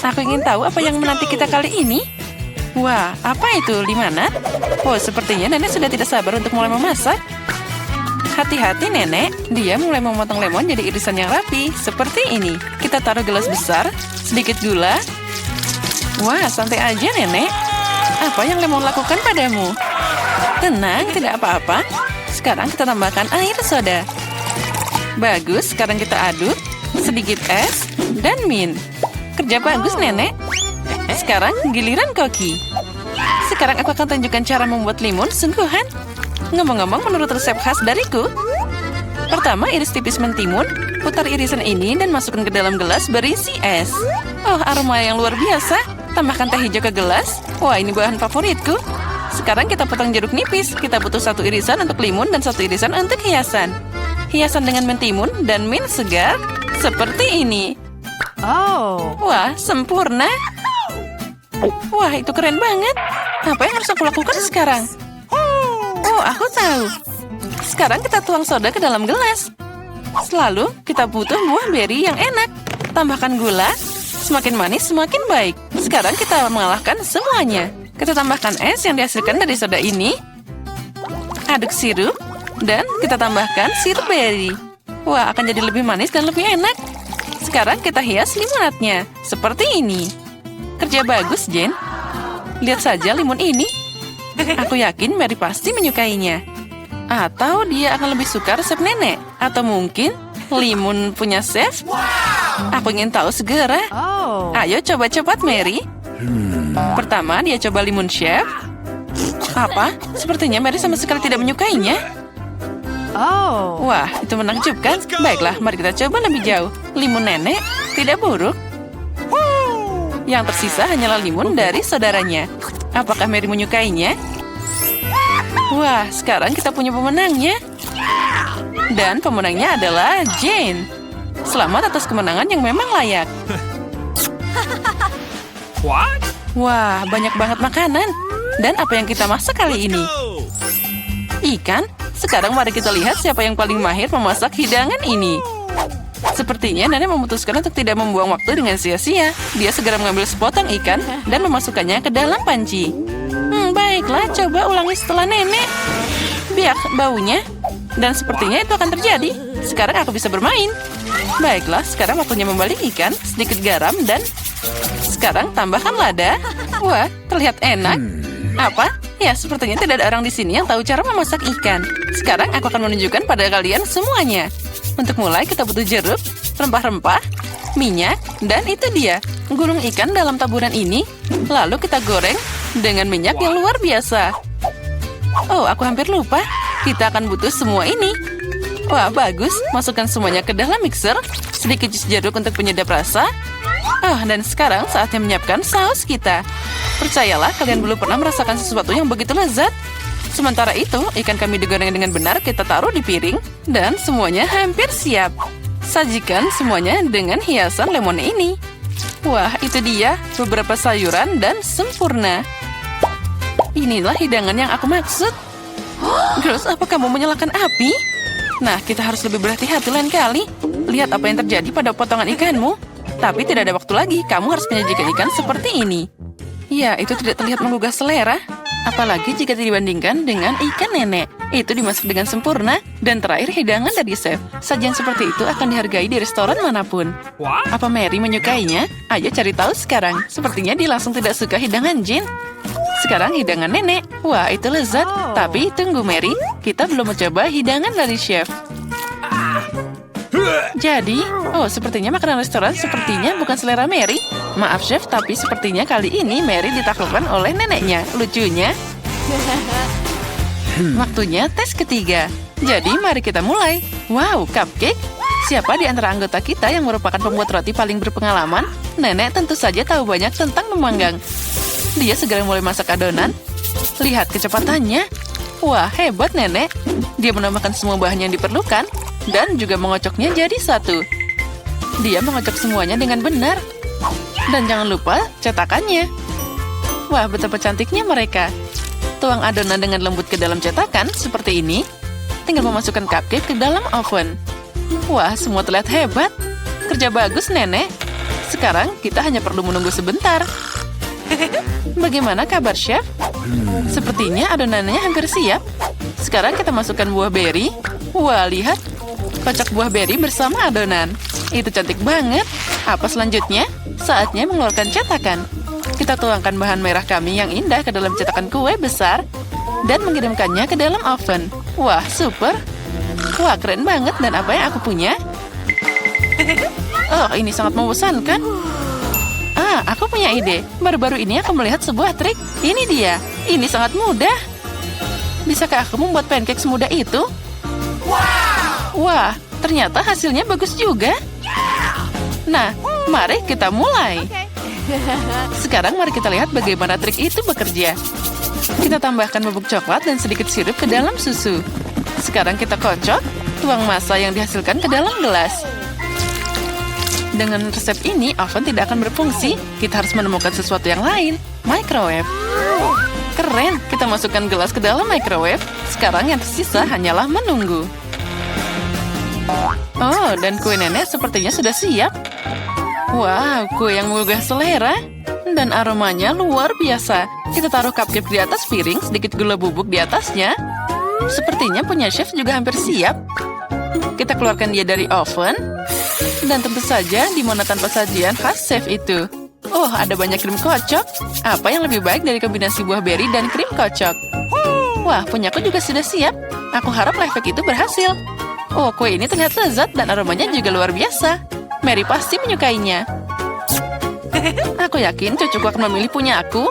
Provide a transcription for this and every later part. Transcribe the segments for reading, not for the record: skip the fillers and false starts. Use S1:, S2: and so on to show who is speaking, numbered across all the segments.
S1: Aku ingin tahu apa yang menanti kita kali ini. Wah, apa itu, limonad? Oh, sepertinya nenek sudah tidak sabar untuk mulai memasak. Hati-hati nenek, dia mulai memotong lemon jadi irisan yang rapi, seperti ini. Kita taruh gelas besar, sedikit gula. Wah, santai aja nenek. Apa yang lemon lakukan padamu? Tenang, tidak apa-apa. Sekarang kita tambahkan air soda. Bagus, sekarang kita aduk. Sedikit es dan mint. Kerja bagus nenek. Sekarang giliran koki. Sekarang aku akan tunjukkan cara membuat limun sungguhan. Ngomong-ngomong, menurut resep khas dariku. Pertama, iris tipis mentimun, putar irisan ini dan masukkan ke dalam gelas berisi es. Oh, aroma yang luar biasa. Tambahkan teh hijau ke gelas. Wah, ini bahan favoritku. Sekarang kita potong jeruk nipis. Kita butuh 1 irisan untuk limun dan 1 irisan untuk hiasan. Hiasan dengan mentimun dan mint segar seperti ini.
S2: Oh.
S1: Wah, sempurna. Wah, itu keren banget. Apa yang harus aku lakukan sekarang? Oh, aku tahu. Sekarang kita tuang soda ke dalam gelas. Selalu kita butuh buah beri yang enak. Tambahkan gula. Semakin manis, semakin baik. Sekarang kita mengalahkan semuanya. Kita tambahkan es yang dihasilkan dari soda ini. Aduk sirup. Dan kita tambahkan sirup beri. Wah, akan jadi lebih manis dan lebih enak. Sekarang kita hias limonadnya. Seperti ini. Kerja bagus, Jen. Lihat saja limun ini. Aku yakin Mary pasti menyukainya. Atau dia akan lebih suka resep nenek. Atau mungkin limun punya chef. Aku ingin tahu segera. Ayo coba cepat, Mary. Pertama, dia coba limun chef. Apa? Sepertinya Mary sama sekali tidak menyukainya. Wah, itu menakjubkan. Baiklah, mari kita coba lebih jauh. Limun nenek tidak buruk. Yang tersisa hanyalah limun dari saudaranya. Apakah Mary menyukainya? Wah, sekarang kita punya pemenangnya. Dan pemenangnya adalah Jane. Selamat atas kemenangan yang memang layak. Wah, banyak banget makanan. Dan apa yang kita masak kali ini? Ikan? Sekarang mari kita lihat siapa yang paling mahir memasak hidangan ini. Sepertinya nenek memutuskan untuk tidak membuang waktu dengan sia-sia. Dia segera mengambil sepotong ikan dan memasukkannya ke dalam panci. Baiklah, coba ulangi setelah nenek. Biak baunya. Dan sepertinya itu akan terjadi. Sekarang aku bisa bermain. Baiklah, sekarang waktunya membalik ikan, sedikit garam, dan sekarang tambahkan lada. Wah, terlihat enak. Apa? Ya, sepertinya tidak ada orang di sini yang tahu cara memasak ikan. Sekarang aku akan menunjukkan pada kalian semuanya. Untuk mulai, kita butuh jeruk, rempah-rempah, minyak, dan itu dia, gulung ikan dalam taburan ini. Lalu kita goreng dengan minyak yang luar biasa. Oh, aku hampir lupa. Kita akan butuh semua ini. Wah, bagus. Masukkan semuanya ke dalam mixer. Sedikit jus jeruk untuk penyedap rasa. Oh, dan sekarang saatnya menyiapkan saus kita. Percayalah, kalian belum pernah merasakan sesuatu yang begitu lezat. Sementara itu, ikan kami digoreng dengan benar, kita taruh di piring. Dan semuanya hampir siap. Sajikan semuanya dengan hiasan lemon ini. Wah, itu dia, beberapa sayuran dan sempurna. Inilah hidangan yang aku maksud. Girls, apa kamu menyalakan api? Nah, kita harus lebih berhati-hati lain kali. Lihat apa yang terjadi pada potongan ikanmu. Tapi tidak ada waktu lagi, kamu harus menyajikan ikan seperti ini. Ya, itu tidak terlihat menggugah selera. Apalagi jika dibandingkan dengan ikan nenek. Itu dimasak dengan sempurna. Dan terakhir, hidangan dari chef. Sajian seperti itu akan dihargai di restoran manapun. Apa Mary menyukainya? Ayo cari tahu sekarang. Sepertinya dia langsung tidak suka hidangan Jin. Sekarang hidangan nenek. Wah, itu lezat. Tapi tunggu Mary, kita belum mencoba hidangan dari chef. Jadi, sepertinya makanan restoran sepertinya bukan selera Mary. Maaf chef, tapi sepertinya kali ini Mary ditaklukkan oleh neneknya. Lucunya. Waktunya tes ketiga. Jadi mari kita mulai. Wow, cupcake. Siapa di antara anggota kita yang merupakan pembuat roti paling berpengalaman? Nenek tentu saja tahu banyak tentang memanggang. Dia segera mulai masak adonan. Lihat kecepatannya. Wah, hebat nenek. Dia menambahkan semua bahan yang diperlukan. Dan juga mengocoknya jadi satu. Dia mengocok semuanya dengan benar. Dan jangan lupa cetakannya. Wah, betapa cantiknya mereka. Tuang adonan dengan lembut ke dalam cetakan seperti ini. Tinggal memasukkan cupcake ke dalam oven. Wah, semua terlihat hebat. Kerja bagus, nenek. Sekarang kita hanya perlu menunggu sebentar. Bagaimana kabar, Chef? Sepertinya adonannya hampir siap. Sekarang kita masukkan buah beri. Wah, lihat. Kocok buah beri bersama adonan. Itu cantik banget. Apa selanjutnya? Saatnya mengeluarkan cetakan. Kita tuangkan bahan merah kami yang indah ke dalam cetakan kue besar dan mengirimkannya ke dalam oven. Wah, super. Wah, keren banget. Dan apa yang aku punya? Oh, ini sangat membosankan. Aku punya ide. Baru-baru ini aku melihat sebuah trik. Ini dia. Ini sangat mudah. Bisakah aku membuat pancake semudah itu? Wah, ternyata hasilnya bagus juga. Nah, mari kita mulai. Sekarang mari kita lihat bagaimana trik itu bekerja. Kita tambahkan bubuk coklat dan sedikit sirup ke dalam susu. Sekarang kita kocok, tuang massa yang dihasilkan ke dalam gelas. Dengan resep ini, oven tidak akan berfungsi. Kita harus menemukan sesuatu yang lain. Microwave. Keren, kita masukkan gelas ke dalam microwave. Sekarang yang tersisa hanyalah menunggu. Oh, dan kue nenek sepertinya sudah siap. Wow, kue yang menggugah selera. Dan aromanya luar biasa. Kita taruh cupcake di atas piring, sedikit gula bubuk di atasnya. Sepertinya punya chef juga hampir siap. Kita keluarkan dia dari oven. Dan tentu saja di mana tanpa sajian khas chef itu. Oh, ada banyak krim kocok. Apa yang lebih baik dari kombinasi buah beri dan krim kocok? Wah, punyaku juga sudah siap. Aku harap life hack itu berhasil. Oh, kue ini terlihat lezat dan aromanya juga luar biasa. Mary pasti menyukainya. Aku yakin cucuku akan memilih punya aku.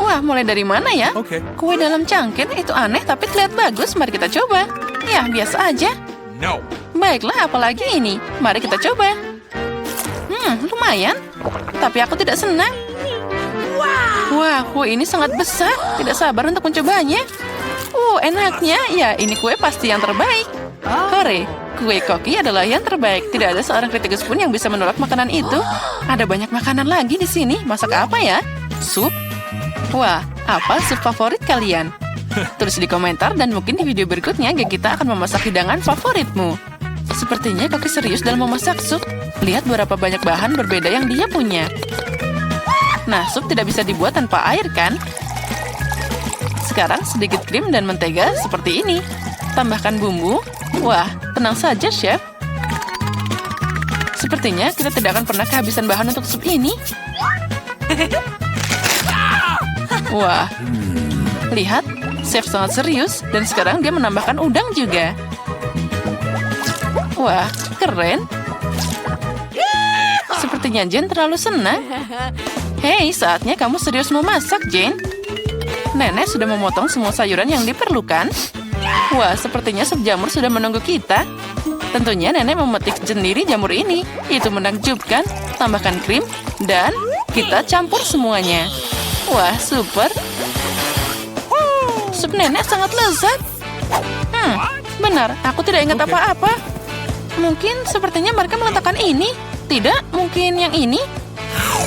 S1: Wah, mulai dari mana ya? Kue dalam cangkir itu aneh tapi terlihat bagus. Mari kita coba. Ya, biasa aja. Baiklah, apalagi ini. Mari kita coba. Lumayan. Tapi aku tidak senang. Wah, kue ini sangat besar. Tidak sabar untuk mencobanya. Enaknya. Ya, ini kue pasti yang terbaik. Hore, kue koki adalah yang terbaik. Tidak ada seorang kritikus pun yang bisa menolak makanan itu. Ada banyak makanan lagi di sini. Masak apa ya? Sup? Wah, apa sup favorit kalian? Tulis di komentar dan mungkin di video berikutnya kita akan memasak hidangan favoritmu. Sepertinya Koki serius dalam memasak sup. Lihat berapa banyak bahan berbeda yang dia punya. Nah, sup tidak bisa dibuat tanpa air, kan? Sekarang sedikit krim dan mentega seperti ini. Tambahkan bumbu. Wah, tenang saja, Chef. Sepertinya kita tidak akan pernah kehabisan bahan untuk sup ini. Wah, lihat. Chef sangat serius. Dan sekarang dia menambahkan udang juga. Wah, keren. Sepertinya Jane terlalu senang. Hei, saatnya kamu serius memasak, Jane. Nenek sudah memotong semua sayuran yang diperlukan. Wah, sepertinya sup jamur sudah menunggu kita. Tentunya nenek memetik sendiri jamur ini. Itu menakjubkan. Tambahkan krim dan kita campur semuanya. Wah, super. Sup nenek sangat lezat. Benar, aku tidak ingat apa-apa. Mungkin sepertinya mereka meletakkan ini. Tidak, mungkin yang ini.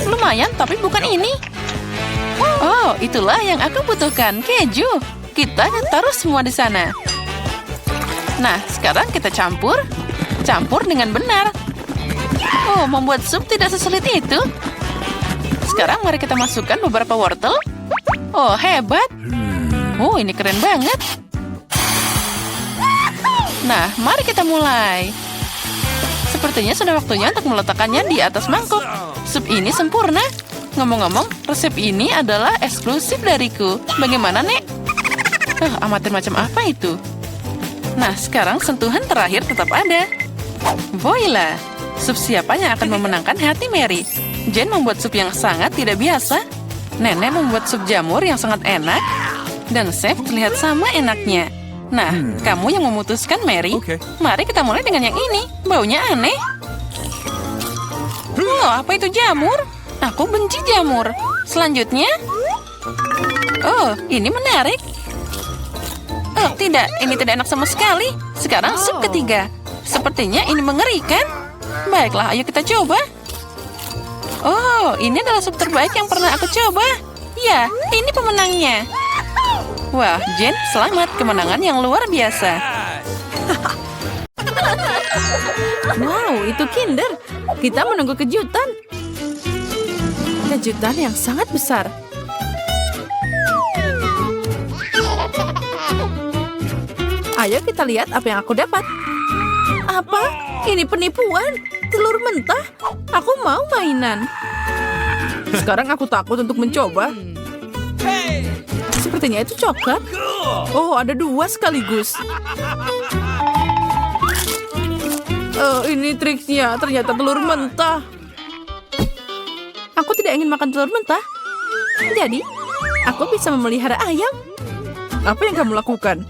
S1: Lumayan, tapi bukan ini. Oh, itulah yang aku butuhkan, keju. Kita taruh semua di sana. Nah, sekarang kita campur. Campur dengan benar. Oh, membuat sup tidak sesulit itu. Sekarang mari kita masukkan beberapa wortel. Oh, hebat. Oh, ini keren banget. Nah, mari kita mulai. Sepertinya sudah waktunya untuk meletakkannya di atas mangkuk. Sup ini sempurna. Ngomong-ngomong, resep ini adalah eksklusif dariku. Bagaimana, Nek? Amatir macam apa itu? Nah, sekarang sentuhan terakhir tetap ada. Voila! Sup siapa yang akan memenangkan hati Mary? Jane membuat sup yang sangat tidak biasa. Nenek membuat sup jamur yang sangat enak. Dan Chef terlihat sama enaknya. Nah, kamu yang memutuskan, Mary. Mari kita mulai dengan yang ini. Baunya aneh. Oh, apa itu jamur? Aku benci jamur. Selanjutnya. Oh, ini menarik. Oh, tidak. Ini tidak enak sama sekali. Sekarang sup ketiga. Sepertinya ini mengerikan. Baiklah, ayo kita coba. Oh, ini adalah sup terbaik yang pernah aku coba. Ya, ini pemenangnya. Wah, Jane, selamat. Kemenangan yang luar biasa. Wow, itu Kinder. Kita menunggu kejutan. Kejutan yang sangat besar. Ayo kita lihat apa yang aku dapat. Apa? Ini penipuan. Telur mentah. Aku mau mainan. Sekarang aku takut untuk mencoba. Sepertinya itu coklat. Oh, ada 2 sekaligus. Ini triknya. Ternyata telur mentah. Aku tidak ingin makan telur mentah. Jadi, aku bisa memelihara ayam. Apa yang kamu lakukan?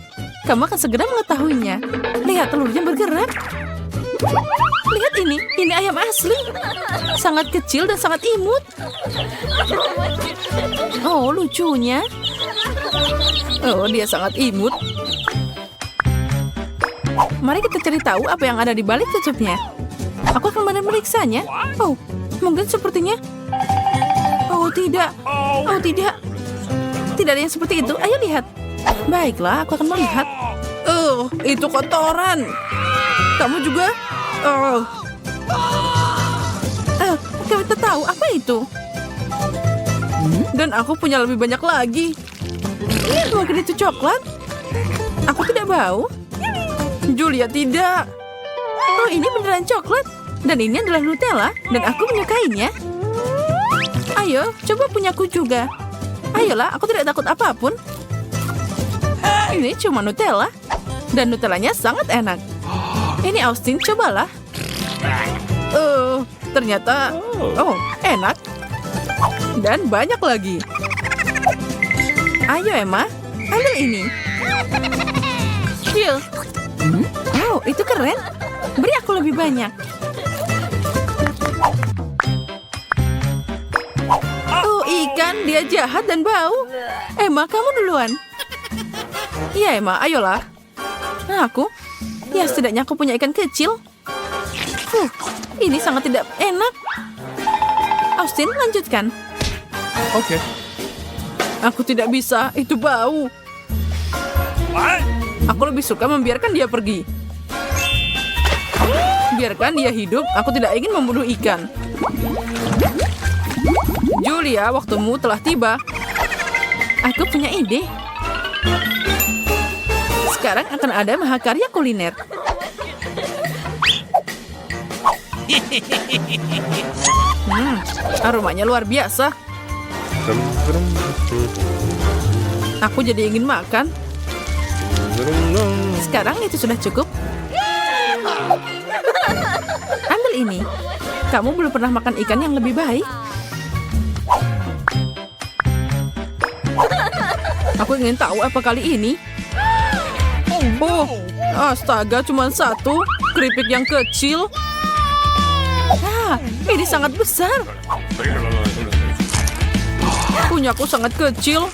S1: Kamu akan segera mengetahuinya. Lihat telurnya bergerak. Lihat ini ayam asli. Sangat kecil dan sangat imut. Oh, lucunya. Oh, dia sangat imut. Mari kita cari tahu apa yang ada di balik tutupnya. Aku akan memeriksanya. Oh, mungkin sepertinya. Oh, tidak. Oh, tidak. Tidak ada yang seperti itu. Ayo lihat. Baiklah, aku akan melihat. Oh, itu kotoran. Kamu juga? Oh. Kita tahu apa itu. Dan aku punya lebih banyak lagi. Mungkin itu coklat. Aku tidak bau. Julia tidak. Oh, ini beneran coklat. Dan ini adalah Nutella. Dan aku menyukainya. Ayo, coba punyaku juga. Ayolah, aku tidak takut apapun. Ini cuma Nutella. Dan Nutellanya sangat enak. Ini Austin, cobalah. Ternyata, enak. Dan banyak lagi. Ayo Emma, ambil ini. Chill. Oh, itu keren. Beri aku lebih banyak. Oh, ikan, dia jahat dan bau. Emma, kamu duluan. Iya Emma, ayolah. Nah, aku? Ya, setidaknya aku punya ikan kecil. Ini sangat tidak enak. Austin, lanjutkan.
S2: Oke.
S1: Aku tidak bisa, itu bau. Aku lebih suka membiarkan dia pergi. Biarkan dia hidup, aku tidak ingin membunuh ikan. Julia, waktumu telah tiba. Aku punya ide. Sekarang akan ada mahakarya kuliner. Aromanya luar biasa. Aku jadi ingin makan. Sekarang itu sudah cukup. Ambil ini. Kamu belum pernah makan ikan yang lebih baik. Aku ingin tahu apa kali ini. Oh, astaga, cuma 1 keripik yang kecil. Ini sangat besar. Punyaku sangat kecil.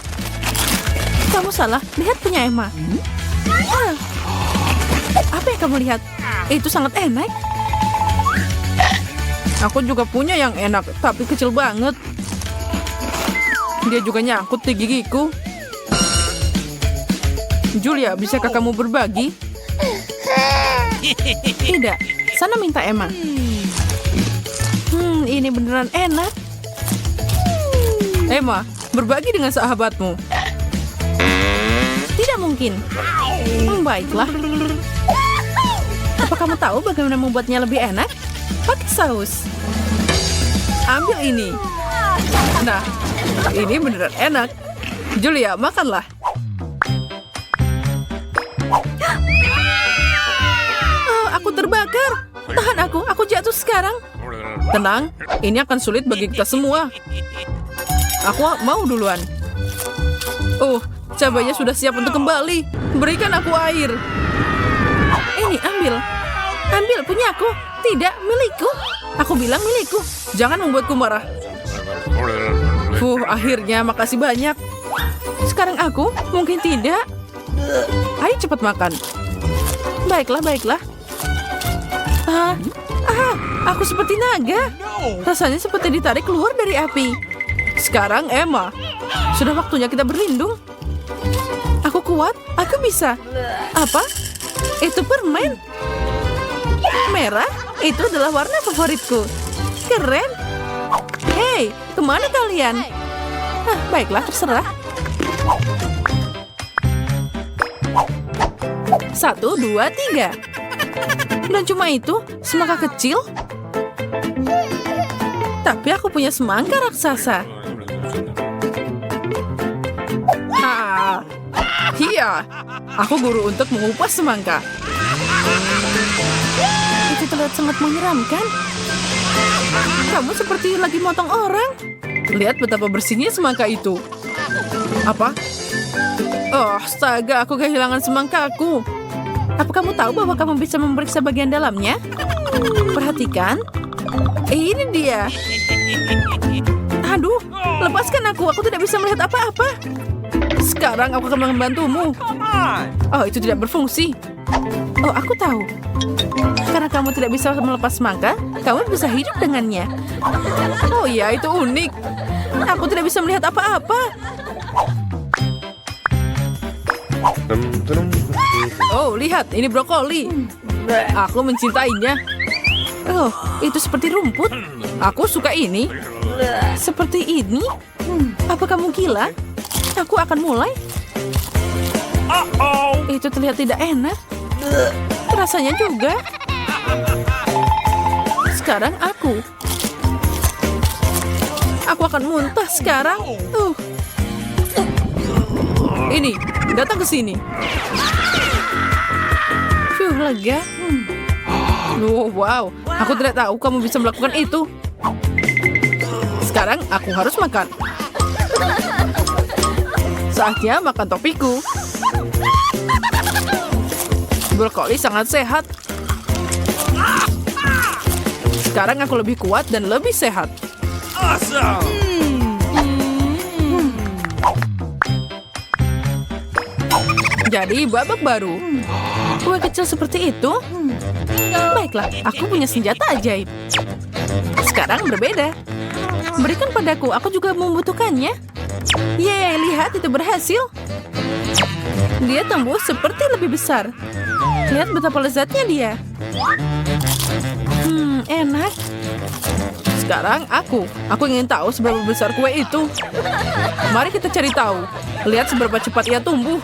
S1: Kamu salah, lihat punya Emma. Apa yang kamu lihat? Itu sangat enak. Aku juga punya yang enak, tapi kecil banget. Dia juga nyangkut di gigiku. Julia, bisakah kamu berbagi? Tidak, sana minta Emma. Ini beneran enak. Emma, berbagi dengan sahabatmu. Tidak mungkin. Baiklah. Apa kamu tahu bagaimana membuatnya lebih enak? Pakai saus. Ambil ini. Nah, ini beneran enak. Julia, makanlah. Oh, aku terbakar. Tahan aku jatuh sekarang. Tenang, ini akan sulit bagi kita semua. Aku mau duluan. Oh, cabainya sudah siap untuk kembali. Berikan aku air. Ini, ambil. Ambil, punya aku. Tidak, milikku. Aku bilang milikku. Jangan membuatku marah. Akhirnya, makasih banyak. Sekarang aku, mungkin tidak. Ayo cepat makan. Baiklah. Aku seperti naga. Rasanya seperti ditarik keluar dari api. Sekarang Emma. Sudah waktunya kita berlindung. Aku kuat, aku bisa. Apa? Itu permen. Merah? Itu adalah warna favoritku. Keren. Hei, kemana kalian? Baiklah, terserah. 1, 2, 3. Dan cuma itu, semangka kecil? Tapi aku punya semangka raksasa. Iya, aku guru untuk mengupas semangka. Itu terlihat sangat menyeramkan. Kamu seperti lagi motong orang. Lihat betapa bersihnya semangka itu. Apa? Oh, astaga, aku kehilangan semangkaku. Apa kamu tahu bahwa kamu bisa memeriksa bagian dalamnya? Perhatikan. Ini dia. Aduh, lepaskan aku tidak bisa melihat apa-apa. Sekarang aku akan membantumu. Oh, itu tidak berfungsi. Oh, aku tahu. Karena kamu tidak bisa melepas semangka, kamu bisa hidup dengannya. Oh iya, itu unik. Aku tidak bisa melihat apa-apa. Oh, lihat, ini brokoli. Aku mencintainya. Oh, itu seperti rumput. Aku suka ini. Seperti ini? Apa kamu gila? Aku akan mulai. Itu terlihat tidak enak. Rasanya juga. Sekarang aku. Aku akan muntah sekarang. Ini, datang ke sini. Lega. Oh, wow, aku tidak tahu kamu bisa melakukan itu. Sekarang aku harus makan. Saatnya makan topiku. Brokoli sangat sehat. Sekarang aku lebih kuat dan lebih sehat. Awesome. Jadi babak baru. Kue kecil seperti itu? Baiklah, aku punya senjata ajaib. Sekarang berbeda. Berikan padaku, aku juga membutuhkannya. Yeay, lihat itu berhasil. Dia tumbuh seperti lebih besar. Lihat betapa lezatnya dia. Enak. Sekarang aku ingin tahu seberapa besar kue itu. Mari kita cari tahu. Lihat seberapa cepat ia tumbuh.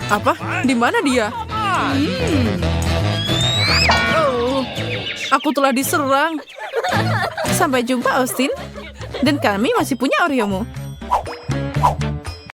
S1: Apa? Di mana dia? Oh, aku telah diserang. Sampai jumpa, Austin. Dan kami masih punya Oreomu.